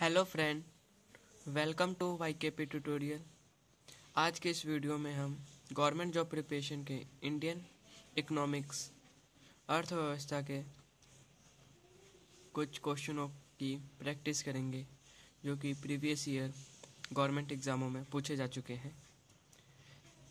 Hello friend, welcome to YKP tutorial. आज के इस वीडियो में हम गवर्नमेंट जॉब प्रिपरेशन के इंडियन इकोनॉमिक्स अर्थव्यवस्था के कुछ क्वेश्चनों की प्रैक्टिस करेंगे जो कि प्रीवियस ईयर गवर्नमेंट एग्ज़ामों में पूछे जा चुके हैं।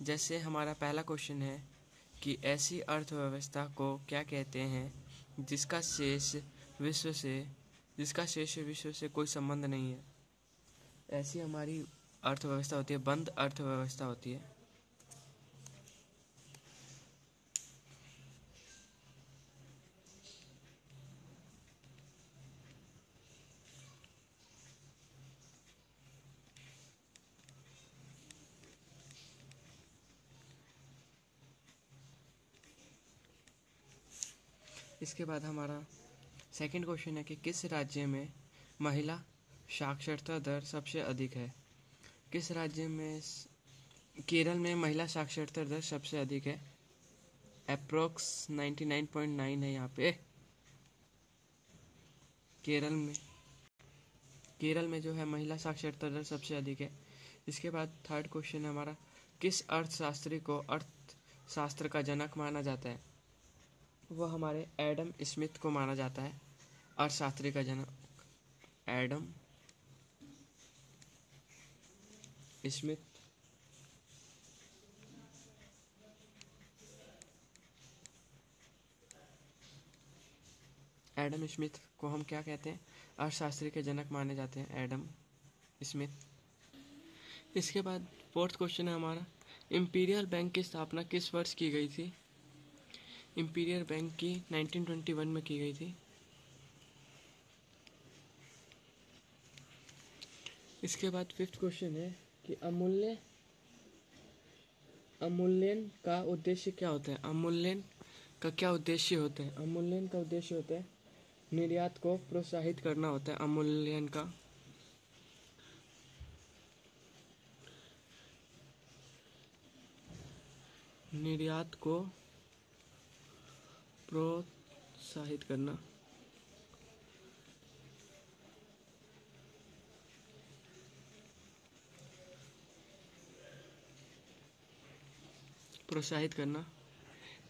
जैसे हमारा पहला क्वेश्चन है कि ऐसी अर्थव्यवस्था को क्या कहते हैं जिसका शेष विश्व से कोई संबंध नहीं है। ऐसी हमारी अर्थव्यवस्था होती है, बंद अर्थव्यवस्था होती है। इसके बाद हमारा सेकंड क्वेश्चन है कि किस राज्य में महिला साक्षरता दर सबसे अधिक है। किस राज्य में? केरल में महिला साक्षरता दर सबसे अधिक है, अप्रोक्स 99.9 है यहाँ पे। केरल में जो है महिला साक्षरता दर सबसे अधिक है। इसके बाद थर्ड क्वेश्चन है हमारा, किस अर्थशास्त्री को अर्थशास्त्र का जनक माना जाता है? वह हमारे एडम स्मिथ को माना जाता है अर्थशास्त्री का जनक। एडम स्मिथ को हम क्या कहते हैं? अर्थशास्त्री के जनक माने जाते हैं, एडम स्मिथ। इसके बाद फोर्थ क्वेश्चन है हमारा, इंपीरियल बैंक की स्थापना किस वर्ष की गई थी? इंपीरियल बैंक की 1921 में की गई थी। इसके बाद फिफ्थ क्वेश्चन है कि अवमूल्यन का उद्देश्य क्या होता है? अवमूल्यन का क्या उद्देश्य होता है? अवमूल्यन का उद्देश्य होता है निर्यात को प्रोत्साहित करना होता है। अवमूल्यन का निर्यात को प्रोत्साहित करना।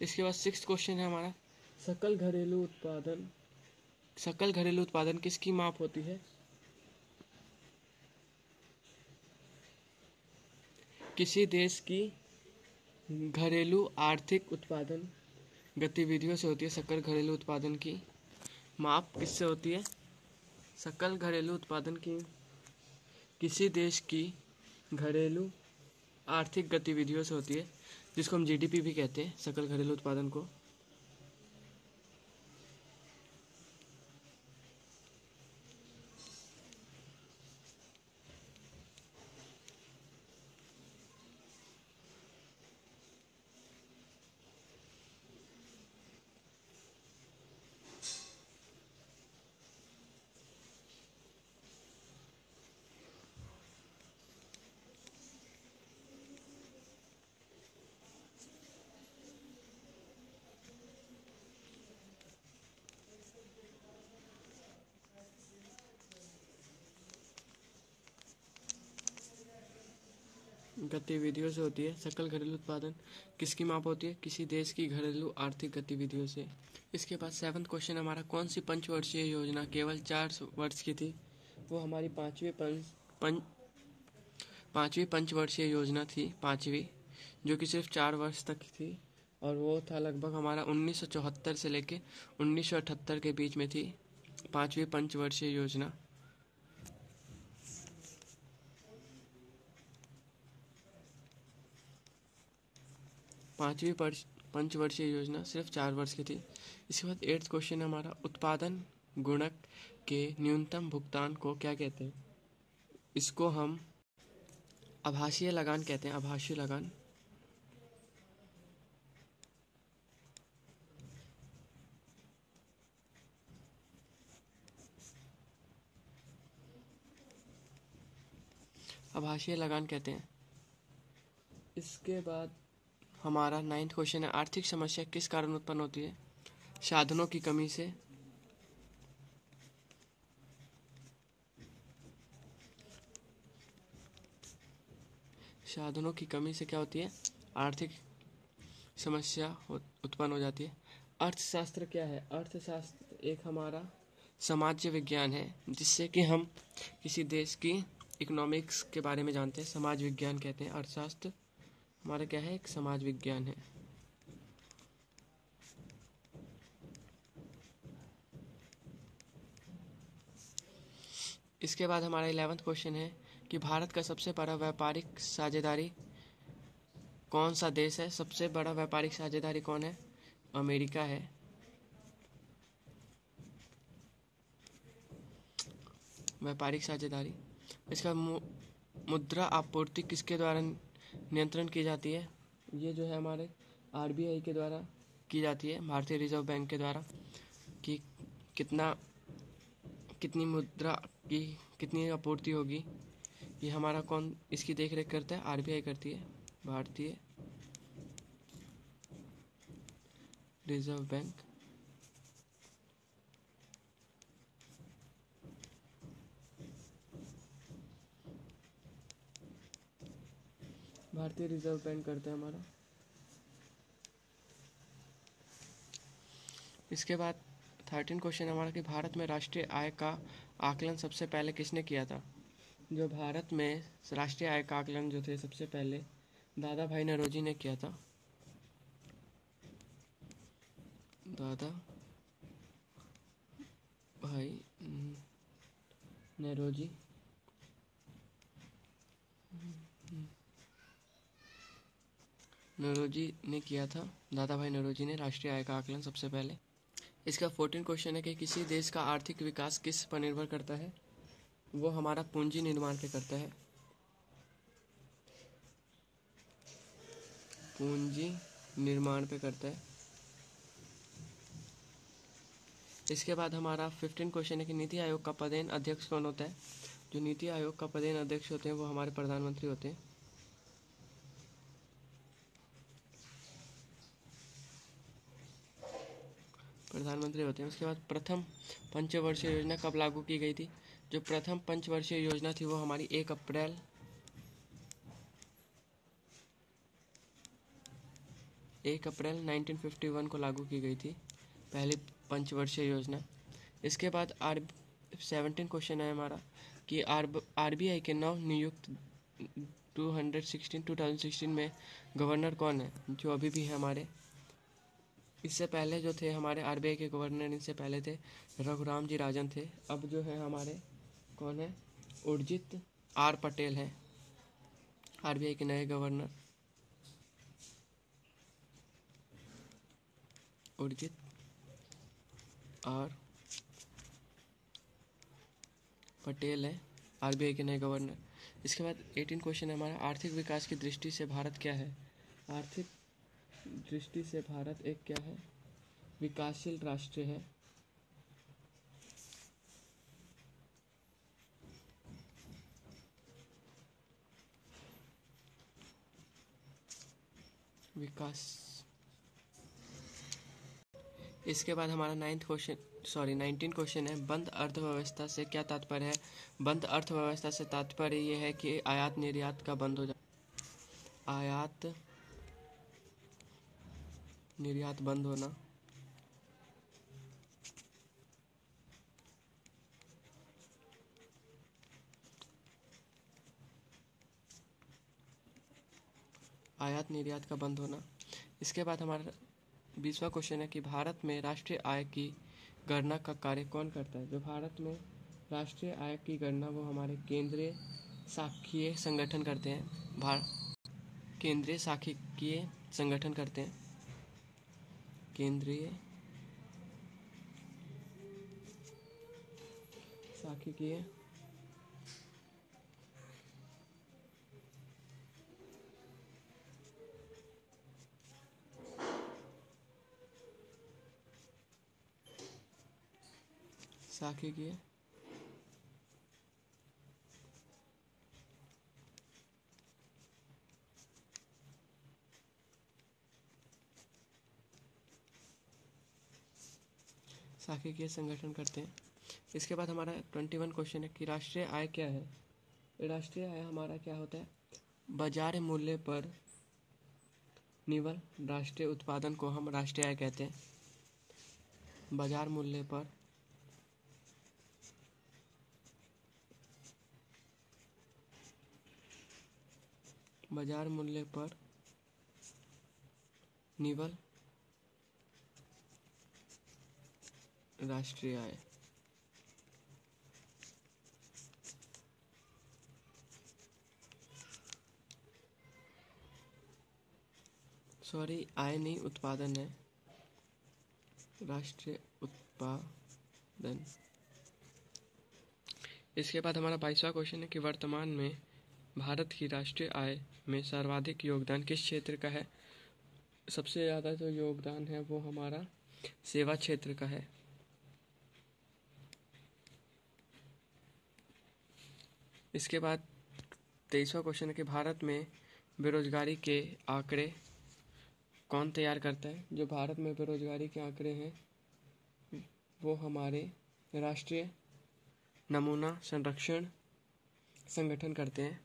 इसके बाद सिक्स्थ क्वेश्चन है हमारा, सकल घरेलू उत्पादन किसकी माप होती है? किसी देश की घरेलू आर्थिक उत्पादन गतिविधियों से होती है। सकल घरेलू उत्पादन की माप किससे होती है? सकल घरेलू उत्पादन की किसी देश की घरेलू आर्थिक गतिविधियों से होती है, जिसको हम जीडीपी भी कहते हैं, सकल घरेलू उत्पादन को। गतिविधियों से होती है। सकल घरेलू उत्पादन किसकी माप होती है? किसी देश की घरेलू आर्थिक गतिविधियों से। इसके बाद सेवंथ क्वेश्चन हमारा, कौन सी पंचवर्षीय योजना केवल 4 वर्ष की थी? वो हमारी पांचवी पंचवर्षीय योजना थी, पांचवी, जो कि सिर्फ 4 वर्ष तक थी, और वो था लगभग हमारा 1974 से लेके 1978 के बीच में थी पांचवी पंचवर्षीय योजना। पांचवी पंचवर्षीय योजना सिर्फ 4 वर्ष की थी। इसके बाद 8th क्वेश्चन है हमारा, उत्पादन गुणक के न्यूनतम भुगतान को क्या कहते हैं? इसको हम आभासीय लगान कहते हैं, आभासीय लगान। आभासीय लगान कहते हैं। इसके बाद हमारा 9th क्वेश्चन है, आर्थिक समस्या किस कारण उत्पन्न होती है? साधनों की कमी से। साधनों की कमी से क्या होती है, आर्थिक समस्या उत्पन्न हो जाती है। अर्थशास्त्र क्या है, अर्थशास्त्र एक हमारा समाज विज्ञान है जिससे कि हम किसी देश की इकोनॉमिक्स के बारे में जानते हैं, समाज विज्ञान कहते हैं। अर्थशास्त्र हमारा क्या है, एक समाज विज्ञान है। इसके बाद हमारा 11वां क्वेश्चन है कि भारत का सबसे बड़ा व्यापारिक साझेदारी कौन सा देश है। सबसे बड़ा व्यापारिक साझेदारी कौन है, अमेरिका है। व्यापारिक साझेदारी। इसका मुद्रा आपूर्ति किसके द्वारा नियंत्रण की जाती है, ये जो है हमारे आरबीआई के द्वारा की जाती है, भारतीय रिजर्व बैंक के द्वारा, कि कितनी मुद्रा की कितनी आपूर्ति होगी, ये हमारा कौन इसकी देख रेख करता है, आरबीआई करती है, भारतीय रिजर्व बैंक। भारतीय रिजर्व बैंक करता है हमारा। इसके बाद 13 क्वेश्चन हमारा कि भारत में राष्ट्रीय आय का आकलन सबसे पहले किसने किया था। जो भारत में राष्ट्रीय आय का आकलन जो थे सबसे पहले दादा भाई नौरोजी ने किया था। दादा भाई नौरोजी ने किया था, दादा भाई नौरोजी ने राष्ट्रीय आय का आकलन सबसे पहले। इसका 14 क्वेश्चन है कि किसी देश का आर्थिक विकास किस पर निर्भर करता है, वो हमारा पूंजी निर्माण पे करता है, पूंजी निर्माण पे करता है। इसके बाद हमारा 15 क्वेश्चन है कि नीति आयोग का पदेन अध्यक्ष कौन होता है। जो नीति आयोग का पदेन अध्यक्ष होते हैं वो हमारे प्रधानमंत्री होते हैं। प्रधानमंत्री होते हैं। उसके बाद प्रथम पंचवर्षीय योजना कब लागू की गई थी। जो प्रथम पंचवर्षीय योजना थी वो हमारी 1 अप्रैल 1951 को लागू की गई थी, पहली पंचवर्षीय योजना। इसके बाद 17 क्वेश्चन है हमारा कि आरबीआई के नव नियुक्त 2016 में गवर्नर कौन है। जो अभी भी है हमारे, इससे पहले जो थे हमारे आरबीआई के गवर्नर, इनसे पहले थे रघुराम जी राजन थे। अब जो है हमारे कौन है, उर्जित आर पटेल है आरबीआई के नए गवर्नर। उर्जित आर पटेल है आरबीआई के नए गवर्नर। इसके बाद 18 क्वेश्चन है हमारा आर्थिक विकास की दृष्टि से भारत क्या है। आर्थिक दृष्टि से भारत एक क्या है, विकासशील राष्ट्र है। विकास। इसके बाद हमारा 19 क्वेश्चन है बंद अर्थव्यवस्था से क्या तात्पर्य है। बंद अर्थव्यवस्था से तात्पर्य ये है कि आयात निर्यात का बंद हो जाए, आयात निर्यात बंद होना। आयात निर्यात का बंद होना। इसके बाद हमारा 20वां क्वेश्चन है कि भारत में राष्ट्रीय आय की गणना का कार्य कौन करता है। जो भारत में राष्ट्रीय आय की गणना वो हमारे केंद्रीय सांख्यिकीय संगठन करते हैं। केंद्रीय सांख्यिकीय संगठन करते हैं। केंद्रीय सांख्यिकीय सांख्यिकीय सांख्यिकीय संगठन करते हैं। इसके बाद हमारा 21 क्वेश्चन है कि राष्ट्रीय आय क्या है। राष्ट्रीय आय हमारा क्या होता है, बाजार मूल्य पर निवल राष्ट्रीय उत्पादन को हम राष्ट्रीय आय कहते हैं। बाजार मूल्य पर निवल राष्ट्रीय आय। सॉरी, आय नहीं, उत्पादन है, राष्ट्रीय उत्पादन। इसके बाद हमारा 22वां क्वेश्चन है कि वर्तमान में भारत की राष्ट्रीय आय में सर्वाधिक योगदान किस क्षेत्र का है। सबसे ज़्यादा जो योगदान है वो हमारा सेवा क्षेत्र का है। इसके बाद 23वां क्वेश्चन है कि भारत में बेरोजगारी के आंकड़े कौन तैयार करता है। जो भारत में बेरोजगारी के आंकड़े हैं वो हमारे राष्ट्रीय नमूना संरक्षण संगठन करते हैं।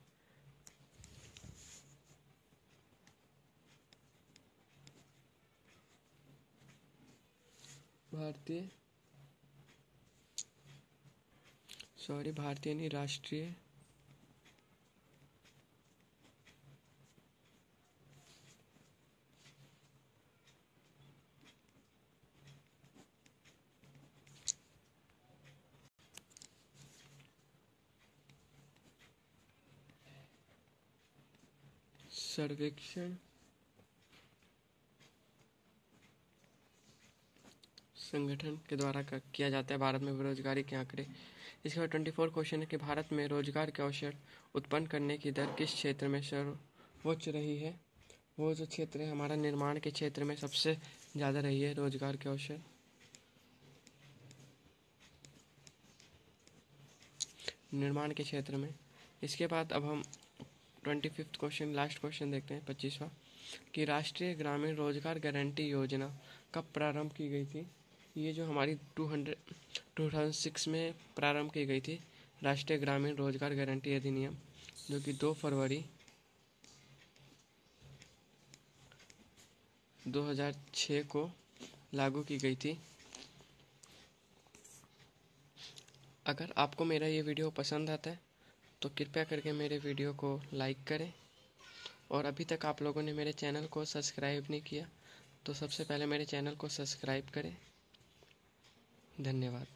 भारतीय नहीं, राष्ट्रीय सर्वेक्षण संगठन के द्वारा किया जाता है भारत में बेरोजगारी के आंकड़े। इसके बाद 24 क्वेश्चन है कि भारत में रोजगार के अवसर उत्पन्न करने की दर किस क्षेत्र में सर्वोच्च रही है। वो जो क्षेत्र है हमारा निर्माण के क्षेत्र में सबसे ज़्यादा रही है रोजगार के अवसर, निर्माण के क्षेत्र में। इसके बाद अब हम 25वां क्वेश्चन, लास्ट क्वेश्चन देखते हैं, 25वां, कि राष्ट्रीय ग्रामीण रोजगार गारंटी योजना कब प्रारंभ की गई थी। ये जो हमारी 2006 में प्रारंभ की गई थी, राष्ट्रीय ग्रामीण रोजगार गारंटी अधिनियम, जो कि 2 फरवरी 2006 को लागू की गई थी। अगर आपको मेरा ये वीडियो पसंद आता है तो कृपया करके मेरे वीडियो को लाइक करें, और अभी तक आप लोगों ने मेरे चैनल को सब्सक्राइब नहीं किया तो सबसे पहले मेरे चैनल को सब्सक्राइब करें। धन्यवाद।